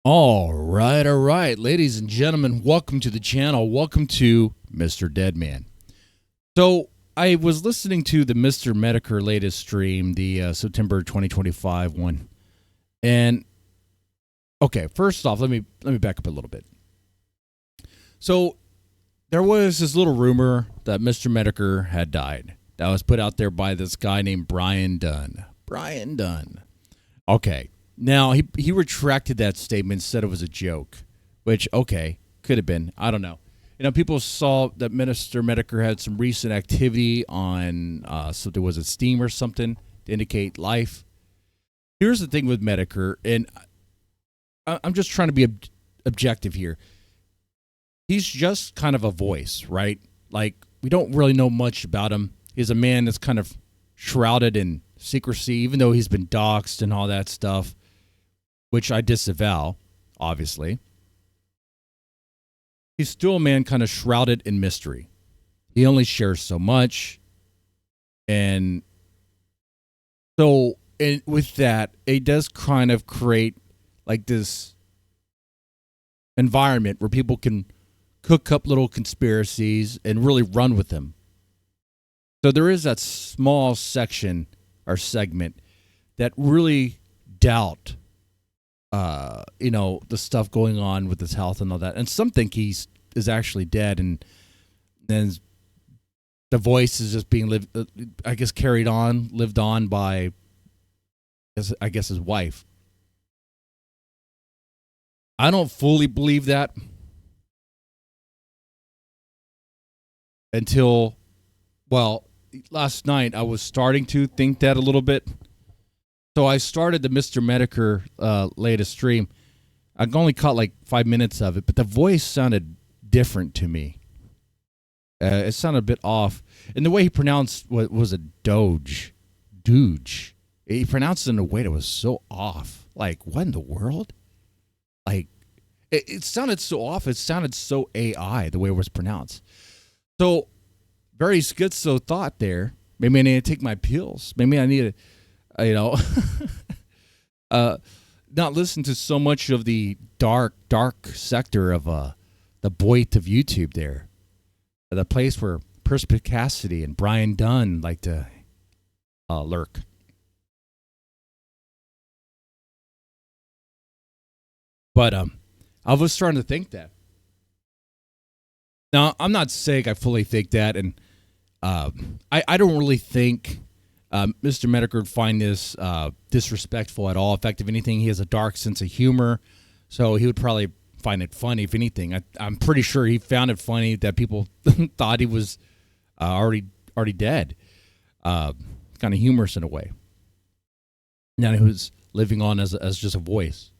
All right. Ladies and gentlemen, welcome to the channel. Welcome to Mr. Deadman. So, I was listening to the Mr. Metokur latest stream, the September 2025 one. And, okay, first off, let me back up a little bit. So, there was this little rumor that Mr. Metokur had died. That was put out there by this guy named Brian Dunn. Brian Dunn. Okay. Now, he retracted that statement, said it was a joke, which, okay, could have been. I don't know. You know, people saw that Minister Metokur had some recent activity on, something, was it Steam or something, to indicate life. Here's the thing with Metokur, and I'm just trying to be objective here. He's just kind of a voice, right? Like, we don't really know much about him. He's a man that's kind of shrouded in secrecy, even though he's been doxxed and all that stuff, which I disavow, obviously. He's still a man kind of shrouded in mystery. He only shares so much. And so, and with that, it does kind of create like this environment where people can cook up little conspiracies and really run with them. So there is that small section or segment that really doubt the stuff going on with his health and all that. And some think is actually dead, and then the voice is just being lived on by, I guess, his wife. I don't fully believe that until, well, last night I was starting to think that a little bit. So I started the Mr. Metokur latest stream. I only caught like 5 minutes of it, but the voice sounded different to me. It sounded a bit off. And the way he pronounced what was a doge. He pronounced it in a way that was so off. Like, what in the world? Like, it sounded so off. It sounded so AI, the way it was pronounced. So, very schizo thought there. Maybe I need to take my pills. Maybe I need to, not listen to so much of the dark sector of the Boit of YouTube there. The place where Perspicacity and Brian Dunn like to lurk. But I was starting to think that. Now, I'm not saying I fully think that, and I don't really think Mr. Metokur would find this disrespectful at all. In fact, if anything, he has a dark sense of humor, so he would probably find it funny. If anything, I'm pretty sure he found it funny that people thought he was already dead. Kind of humorous in a way. Now he was living on as just a voice.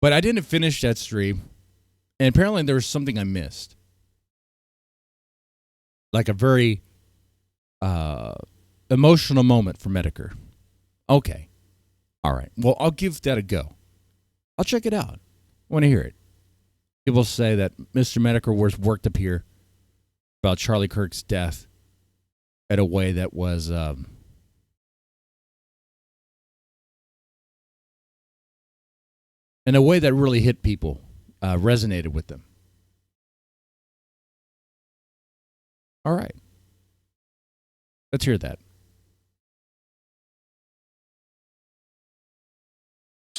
But I didn't finish that stream, and apparently there was something I missed. Like a very emotional moment for Metokur. Okay. All right. Well, I'll give that a go. I'll check it out. I want to hear it. People say that Mr. Metokur was worked up here about Charlie Kirk's death in a way that was in a way that really hit people, resonated with them. All right. Let's hear that.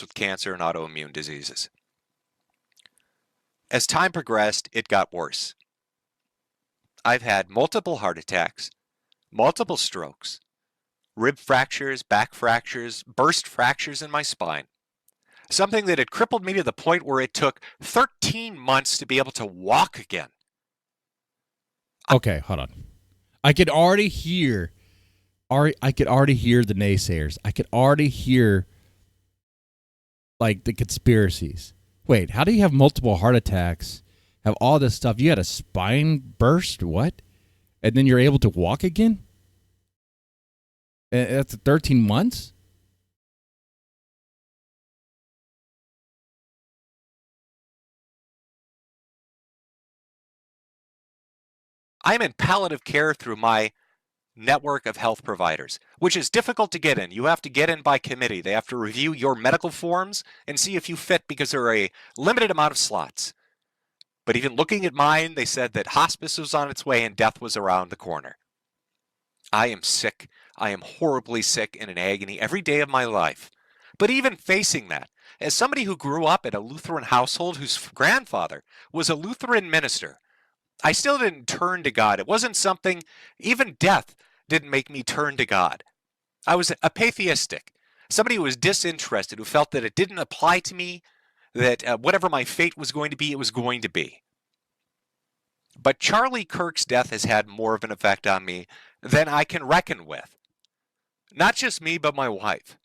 With cancer and autoimmune diseases. As time progressed, it got worse. I've had multiple heart attacks, multiple strokes, rib fractures, back fractures, burst fractures in my spine. Something that had crippled me to the point where it took 13 months to be able to walk again. Okay, hold on. I could already hear the naysayers. I could already hear like the conspiracies. Wait, how do you have multiple heart attacks, have all this stuff? You had a spine burst, what? And then you're able to walk again? And that's 13 months? I'm in palliative care through my network of health providers, which is difficult to get in. You have to get in by committee. They have to review your medical forms and see if you fit because there are a limited amount of slots. But even looking at mine, they said that hospice was on its way and death was around the corner. I am sick. I am horribly sick and in agony every day of my life. But even facing that, as somebody who grew up in a Lutheran household whose grandfather was a Lutheran minister, I still didn't turn to God. It wasn't something, even death didn't make me turn to God. I was apatheistic, somebody who was disinterested, who felt that it didn't apply to me, that whatever my fate was going to be, it was going to be. But Charlie Kirk's death has had more of an effect on me than I can reckon with. Not just me, but my wife.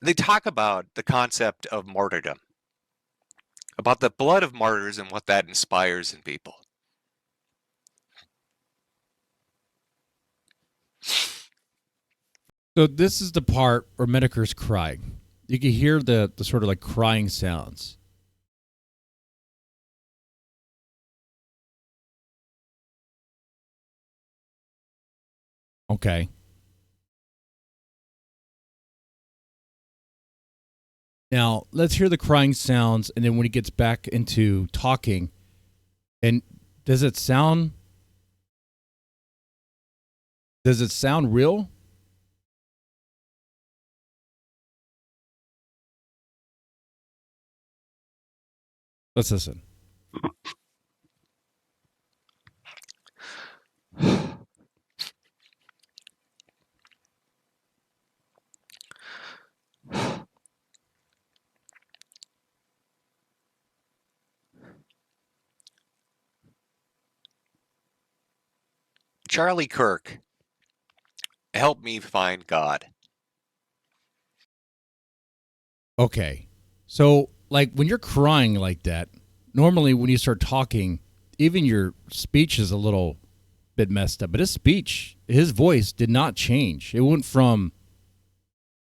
They talk about the concept of martyrdom, about the blood of martyrs and what that inspires in people. So this is the part where Metokur's crying. You can hear the sort of like crying sounds. Okay. Now, let's hear the crying sounds, and then when he gets back into talking, and does it sound real? Let's listen. Charlie Kirk helped me find God. Okay. So, like, when you're crying like that, normally when you start talking, even your speech is a little bit messed up. But his voice did not change. It went from,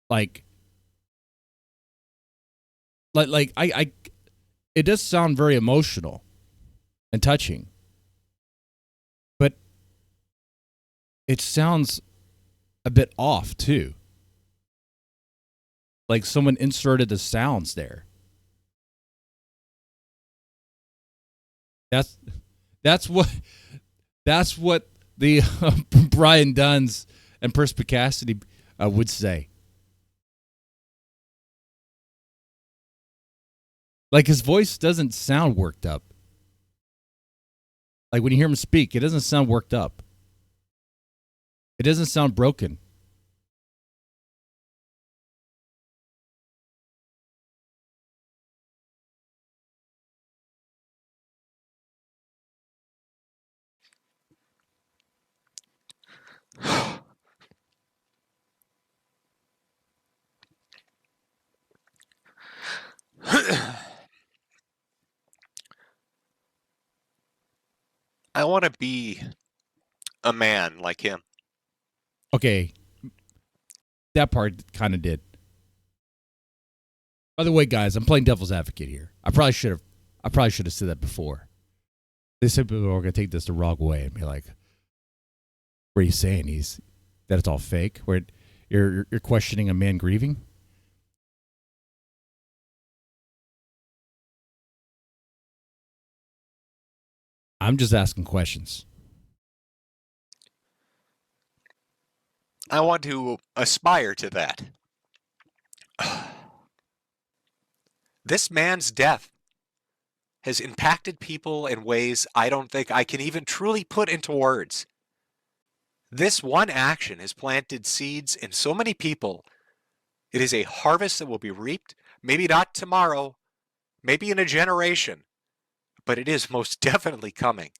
like it does sound very emotional and touching. But it sounds a bit off, too. Like someone inserted the sounds there. That's what the Brian Duns and Perspicacity would say. Like his voice doesn't sound worked up. Like when you hear him speak, it doesn't sound worked up. It doesn't sound broken. I want to be a man like him. Okay. That part kind of did. By the way, guys, I'm playing devil's advocate here. I probably should have said that before. They said people are going to take this the wrong way and be like, "What are you saying? That it's all fake? Where you're questioning a man grieving?" I'm just asking questions. I want to aspire to that. This man's death has impacted people in ways I don't think I can even truly put into words. This one action has planted seeds in so many people. It is a harvest that will be reaped, maybe not tomorrow, maybe in a generation, but it is most definitely coming.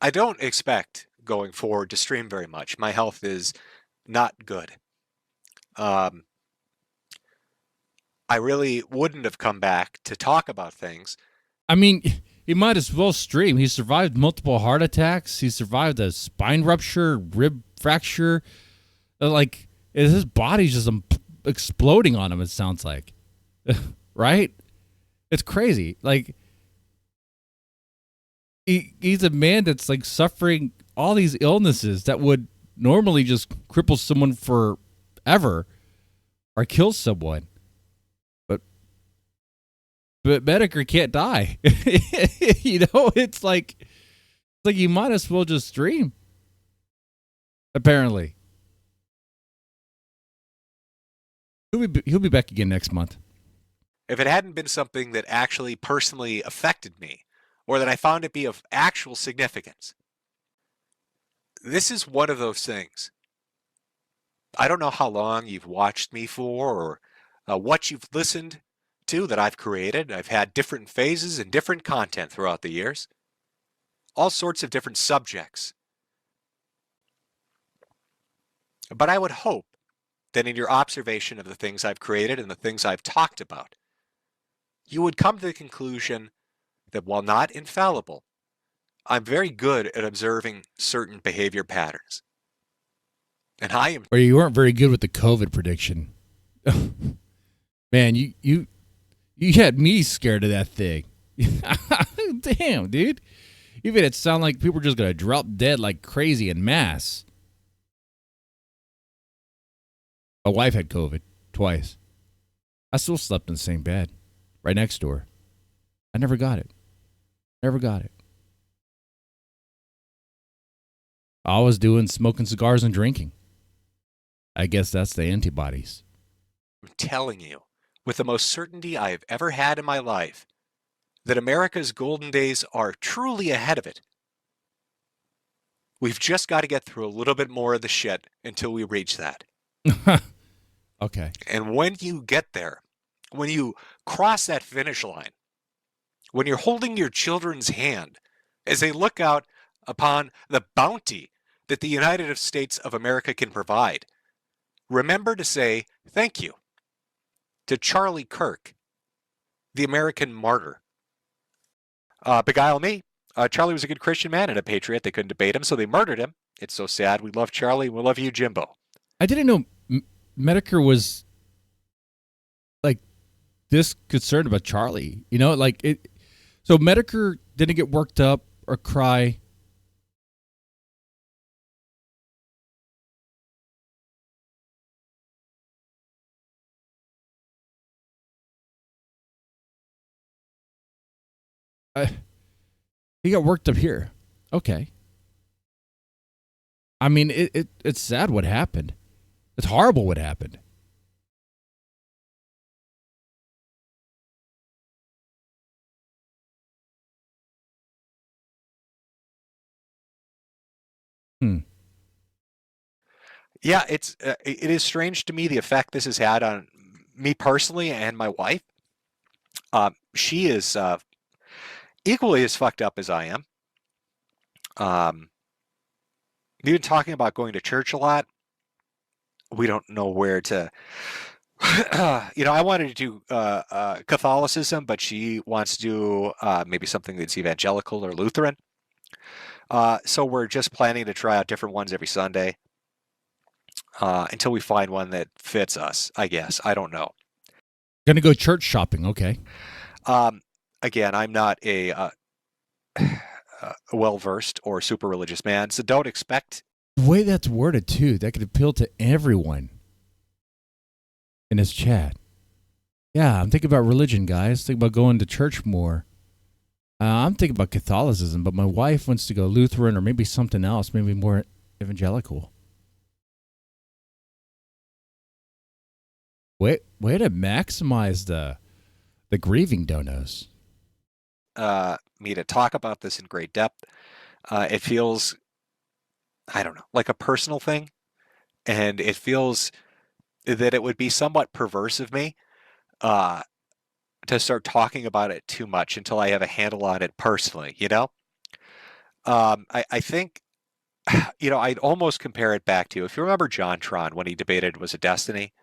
I don't expect going forward to stream very much. My health is not good. I really wouldn't have come back to talk about things. I mean, he might as well stream. He survived multiple heart attacks. He survived a spine rupture, rib fracture. Like, His body's just exploding on him, it sounds like. Right? It's crazy. Like, he's a man that's like suffering all these illnesses that would normally just cripple someone forever or kill someone. But Metokur can't die. It's like you might as well just stream. Apparently. He'll be back again next month. If it hadn't been something that actually personally affected me, or that I found it be of actual significance, this is one of those things. I don't know how long you've watched me for, or what you've listened to that I've created. I've had different phases and different content throughout the years. All sorts of different subjects. But I would hope that in your observation of the things I've created and the things I've talked about, you would come to the conclusion that while not infallible, I'm very good at observing certain behavior patterns. And I am. Or you weren't very good with the COVID prediction. Man, you had me scared of that thing. Damn, dude. You made it sound like people were just going to drop dead like crazy en masse. My wife had COVID twice. I still slept in the same bed, right next door. I never got it. All I was doing smoking cigars and drinking. I guess that's the antibodies. I'm telling you, with the most certainty I have ever had in my life, that America's golden days are truly ahead of it. We've just got to get through a little bit more of the shit until we reach that. Okay. And when you get there, when you cross that finish line, when you're holding your children's hand as they look out upon the bounty that the United States of America can provide, remember to say thank you to Charlie Kirk, the American martyr. Beguile me. Charlie was a good Christian man and a patriot. They couldn't debate him, so they murdered him. It's so sad. We love Charlie. We love you, Jimbo. I didn't know Metokur was like this concerned about Charlie. Like it. So Metokur didn't get worked up or cry. He got worked up here. Okay. I mean, it's sad what happened. It's horrible what happened. Yeah, it is strange to me the effect this has had on me personally and my wife. She is equally as fucked up as I am. We've been talking about going to church a lot. We don't know where to. I wanted to do Catholicism, but she wants to do maybe something that's evangelical or Lutheran. So we're just planning to try out different ones every Sunday until we find one that fits us, I guess. I don't know. Gonna go church shopping, okay. Again, I'm not a well-versed or super religious man, so don't expect. The way that's worded, too, that could appeal to everyone in his chat. Yeah, I'm thinking about religion, guys. Thinking about going to church more. I'm thinking about Catholicism, but my wife wants to go Lutheran or maybe something else, maybe more evangelical. Way to maximize the grieving donos. Me to talk about this in great depth. It feels, I don't know, like a personal thing, and it feels that it would be somewhat perverse of me to start talking about it too much until I have a handle on it personally, I think, I'd almost compare it back to, if you remember JonTron when he debated Was It Destiny,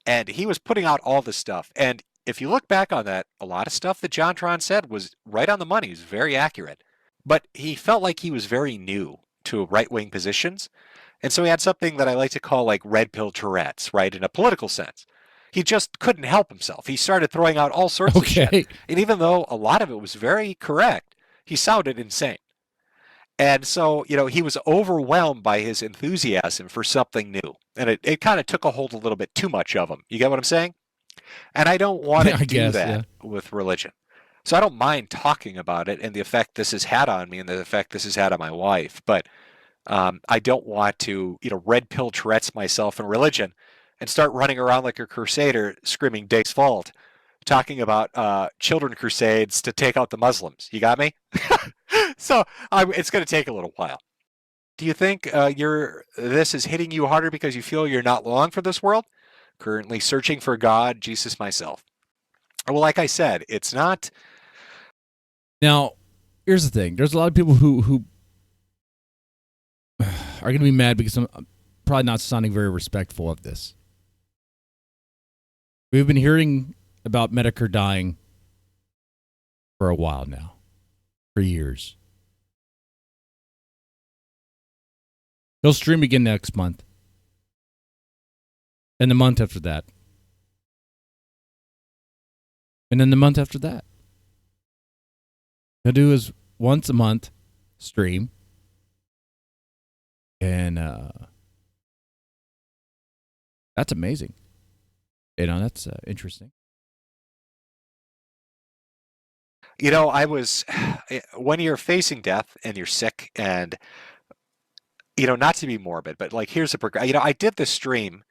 and he was putting out all this stuff, and if you look back on that, a lot of stuff that JonTron said was right on the money. It was very accurate. But he felt like he was very new to right-wing positions. And so he had something that I like to call like red pill Tourette's, right, in a political sense. He just couldn't help himself. He started throwing out all sorts of shit. Okay. And even though a lot of it was very correct, he sounded insane. And so, he was overwhelmed by his enthusiasm for something new. And it kind of took a hold a little bit too much of him. You get what I'm saying? And I don't want to I do guess, that yeah. with religion. So I don't mind talking about it and the effect this has had on me and the effect this has had on my wife. But I don't want to, red pill Tourette's myself in religion and start running around like a crusader screaming Days Fault, talking about children crusades to take out the Muslims. You got me? So it's going to take a little while. Do you think this is hitting you harder because you feel you're not long for this world? Currently searching for God, Jesus myself. Well, like I said, it's not. Now, here's the thing. There's a lot of people who are going to be mad because I'm probably not sounding very respectful of this. We've been hearing about Metokur dying for a while now, for years. He'll stream again next month. And the month after that. And then the month after that. He'll do his once a month stream. And that's amazing. That's interesting. When you're facing death and you're sick and, not to be morbid, but like here's a progress. I did this stream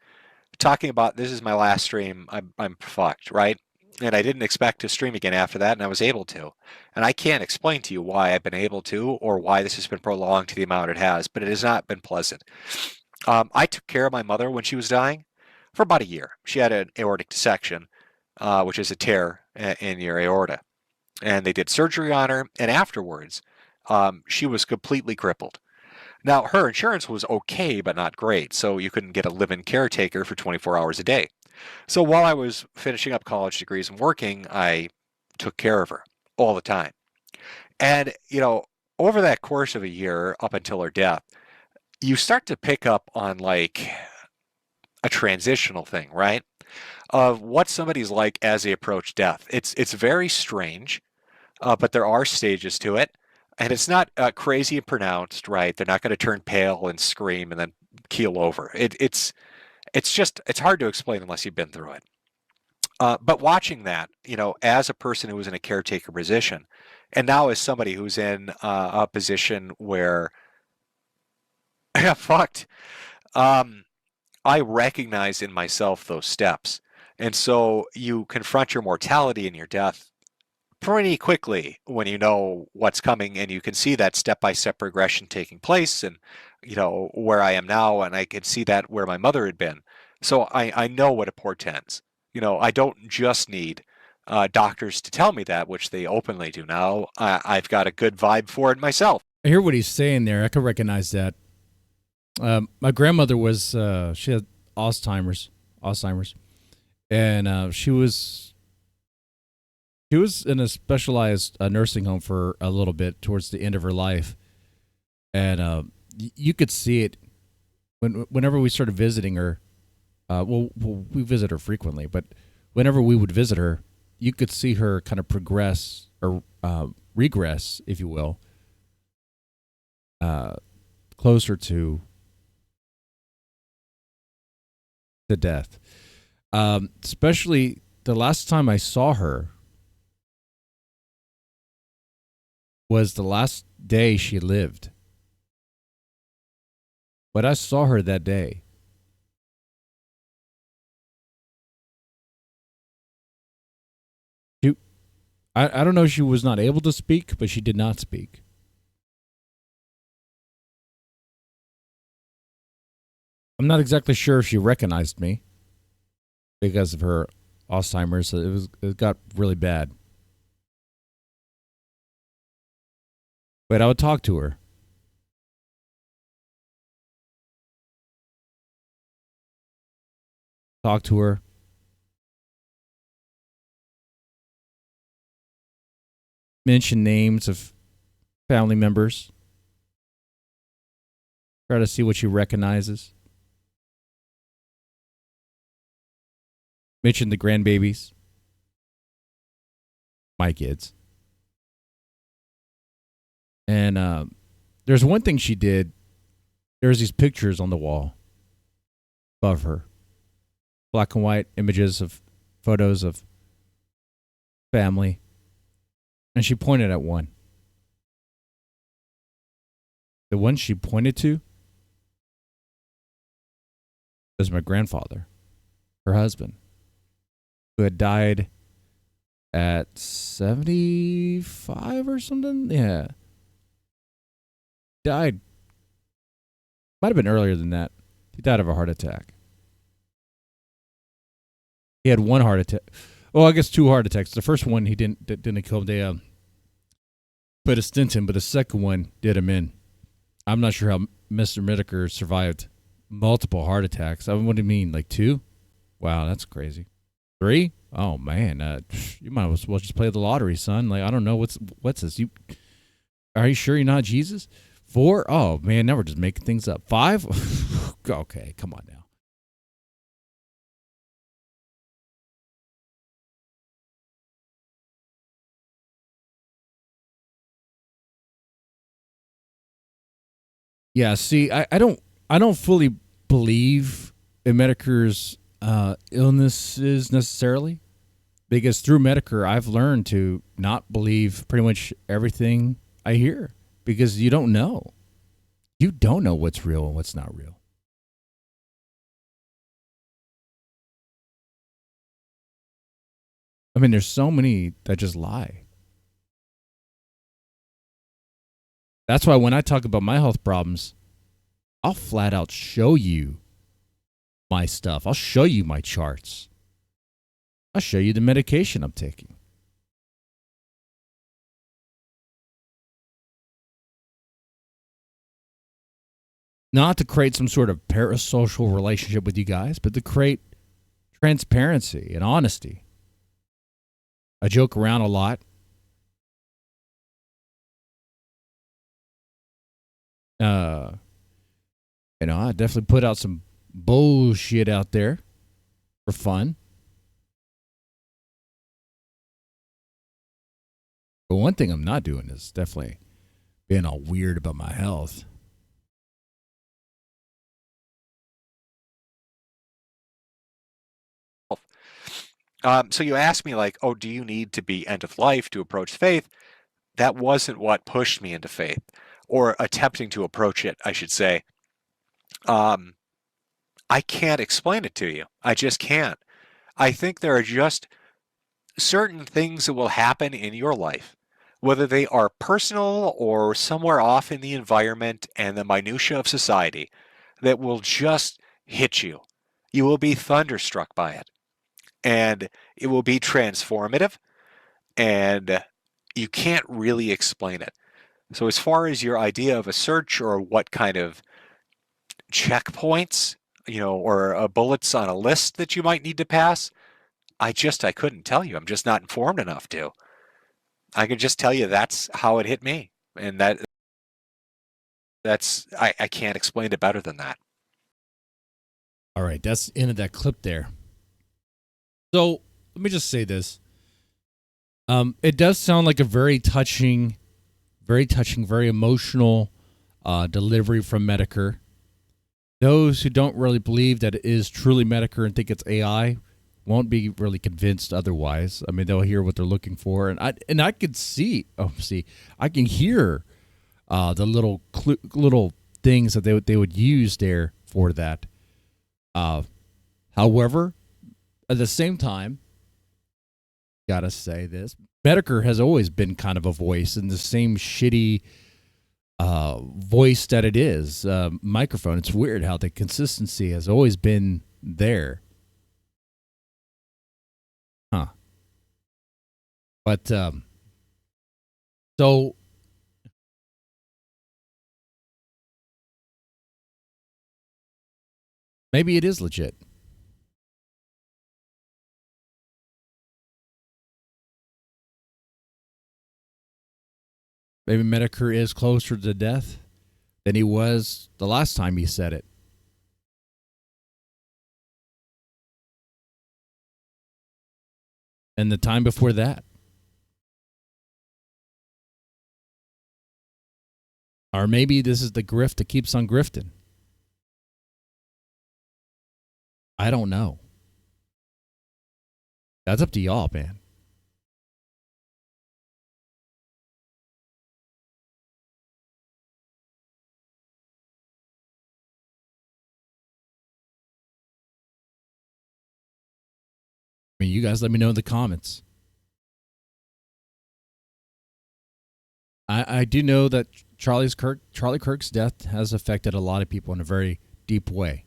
talking about this is my last stream. I'm fucked, right? And I didn't expect to stream again after that, and I was able to. And I can't explain to you why I've been able to or why this has been prolonged to the amount it has, but it has not been pleasant. I took care of my mother when she was dying for about a year. She had an aortic dissection, which is a tear in your aorta. And they did surgery on her, and afterwards, she was completely crippled. Now, her insurance was okay, but not great, so you couldn't get a live-in caretaker for 24 hours a day. So while I was finishing up college degrees and working, I took care of her all the time. And, over that course of a year up until her death, you start to pick up on like a transitional thing, right? Of what somebody's like as they approach death. It's very strange, but there are stages to it. And it's not crazy and pronounced, right? They're not going to turn pale and scream and then keel over. It's hard to explain unless you've been through it. But watching that, as a person who was in a caretaker position, and now as somebody who's in a position where, fucked, I recognize in myself those steps. And so you confront your mortality and your death pretty quickly when you know what's coming and you can see that step-by-step progression taking place and where I am now and I can see that where my mother had been. So I know what it portends. I don't just need doctors to tell me that, which they openly do now. I've got a good vibe for it myself. I hear what he's saying there. I can recognize that. My grandmother she had Alzheimer's, and she was in a specialized nursing home for a little bit towards the end of her life, and you could see it whenever we started visiting her. We visit her frequently, but whenever we would visit her, you could see her kind of progress or regress, if you will, closer to death. Especially the last time I saw her was the last day she lived. But I saw her that day. I don't know if she was not able to speak, but she did not speak. I'm not exactly sure if she recognized me because of her Alzheimer's. It got really bad. But I would talk to her. Talk to her. Mention names of family members. Try to see what she recognizes. Mention the grandbabies. My kids. And there's one thing she did. There's these pictures on the wall above her. Black and white images of photos of family. And she pointed at one. The one she pointed to was my grandfather, her husband, who had died at 75 or something. Yeah. Died. Might have been earlier than that. He died of a heart attack. He had one heart attack. Well, I guess two heart attacks. The first one he didn't kill him. They put a stent in, but the second one did him in. I'm not sure how Mr. Metokur survived multiple heart attacks. What do you mean, like 2? Wow, that's crazy. 3? Oh man, you might as well just play the lottery, son. Like I don't know what's this. Are you sure you're not Jesus? 4? Oh man, now we're just making things up. 5? Okay, come on now. Yeah, see, I don't fully believe in Metokur's illnesses necessarily, because through Metokur I've learned to not believe pretty much everything I hear, because you don't know. You don't know what's real and what's not real. I mean, there's so many that just lie. That's why when I talk about my health problems, I'll flat out show you my stuff. I'll show you my charts. I'll show you the medication I'm taking. Not to create some sort of parasocial relationship with you guys, but to create transparency and honesty. I joke around a lot. I definitely put out some bullshit out there for fun. But one thing I'm not doing is definitely being all weird about my health. So you asked me like, oh, do you need to be end of life to approach faith? That wasn't what pushed me into faith, or attempting to approach it, I should say. Um, I can't explain it to you. I just can't. I think there are just certain things that will happen in your life, whether they are personal or somewhere off in the environment and the minutia of society, that will just hit you. You will be thunderstruck by it, and it will be transformative, and you can't really explain it. So, as far as your idea of a search or what kind of checkpoints, or bullets on a list that you might need to pass, I couldn't tell you. I'm just not informed enough to. I can just tell you that's how it hit me, and I can't explain it better than that. All right, that's the end of that clip there. So let me just say this. It does sound like a very touching, very emotional delivery from Metokur. Those who don't really believe that it is truly Metokur and think it's AI won't be really convinced otherwise. I mean, they'll hear what they're looking for, and I could see. I can hear the little things that they would use there for that. However, at the same time, gotta say this: Metokur has always been kind of a voice in the same shitty voice that it is microphone. It's weird how the consistency has always been there. Huh. But so maybe it is legit. Maybe Metokur is closer to death than he was the last time he said it. And the time before that. Or maybe this is the grift that keeps on grifting. I don't know. That's up to y'all, man. I mean, you guys let me know in the comments. I do know that Charlie Kirk's death has affected a lot of people in a very deep way.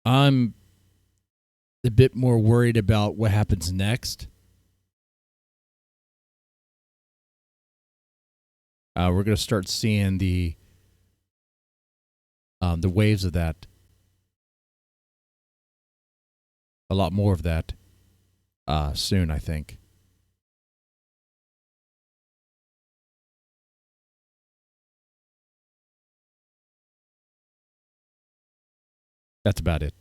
I'm a bit more worried about what happens next. We're going to start seeing the waves of that. A lot more of that soon, I think. That's about it.